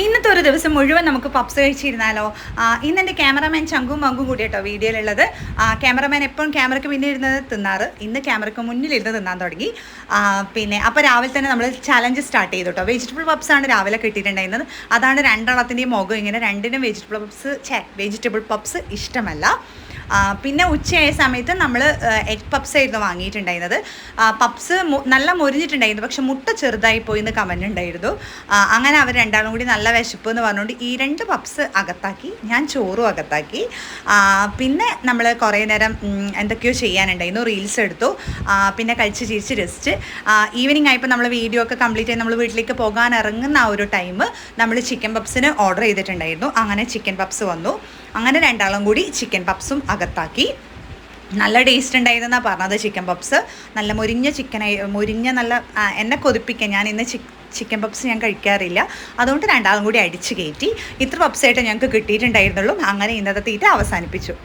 ഇന്നത്തെ ഒരു ദിവസം മുഴുവൻ നമുക്ക് പപ്സ് കഴിച്ചിരുന്നാലോ? ഇന്ന് എൻ്റെ ക്യാമറമാൻ ചങ്കും മങ്കും കൂടി കേട്ടോ വീഡിയോയിലുള്ളത്. ക്യാമറമാൻ എപ്പോഴും ക്യാമറയ്ക്ക് പിന്നെ ഇരുന്നത് തിന്നാറ്, ഇന്ന് ക്യാമറയ്ക്ക് മുന്നിലിരുന്ന് തിന്നാൻ തുടങ്ങി. അപ്പോൾ രാവിലെ തന്നെ നമ്മൾ ചലഞ്ച് സ്റ്റാർട്ട് ചെയ്തു കേട്ടോ. വെജിറ്റബിൾ പപ്സാണ് രാവിലെ കിട്ടിയിട്ടുണ്ടായിരുന്നത്. അതാണ് രണ്ടെണ്ണത്തിൻ്റെയും മുഖം ഇങ്ങനെ. രണ്ടിനും വെജിറ്റബിൾ പപ്സ് ഇഷ്ടമല്ല. പിന്നെ ഉച്ചയായ സമയത്ത് നമ്മൾ എഗ് പപ്സ് ആയിരുന്നു വാങ്ങിയിട്ടുണ്ടായിരുന്നത്. പപ്സ് നല്ല മുരിഞ്ഞിട്ടുണ്ടായിരുന്നു, പക്ഷെ മുട്ട ചെറുതായി പോയി എന്ന് കമൻ്റ് ഉണ്ടായിരുന്നു. അങ്ങനെ അവർ രണ്ടാളും കൂടി നല്ല വിശപ്പ് എന്ന് പറഞ്ഞുകൊണ്ട് ഈ 2 പപ്സ് അകത്താക്കി, ഞാൻ ചോറും അകത്താക്കി. പിന്നെ നമ്മൾ കുറേ നേരം എന്തൊക്കെയോ ചെയ്യാനുണ്ടായിരുന്നു, റീൽസ് എടുത്തു, പിന്നെ കഴിച്ച് ചിരിച്ച് രസിച്ച് ഈവനിങ് ആയപ്പോൾ നമ്മൾ വീഡിയോ ഒക്കെ കംപ്ലീറ്റ് ചെയ്ത് നമ്മൾ വീട്ടിലേക്ക് പോകാൻ ഇറങ്ങുന്ന ആ ഒരു ടൈം നമ്മൾ ചിക്കൻ പപ്സിന് ഓർഡർ ചെയ്തിട്ടുണ്ടായിരുന്നു. അങ്ങനെ ചിക്കൻ പപ്സ് വന്നു. അങ്ങനെ രണ്ടാളും കൂടി ചിക്കൻ പപ്സും അകത്താക്കി. നല്ല ടേസ്റ്റ് ഉണ്ടായിരുന്നെന്നാണ് പറഞ്ഞത്. ചിക്കൻ പപ്സ് നല്ല മുരിഞ്ഞ നല്ല എന്നെ കൊതിപ്പിക്കാൻ. ഞാൻ ഇന്ന് ചിക്കൻ പപ്സ് ഞാൻ കഴിക്കാറില്ല, അതുകൊണ്ട് രണ്ടാളും കൂടി അടിച്ച് കയറ്റി. ഇത്ര പപ്സായിട്ട് ഞങ്ങൾക്ക് കിട്ടിയിട്ടുണ്ടായിരുന്നുള്ളൂ. അങ്ങനെ ഇന്നത്തെ തീറ്റ അവസാനിപ്പിച്ചു.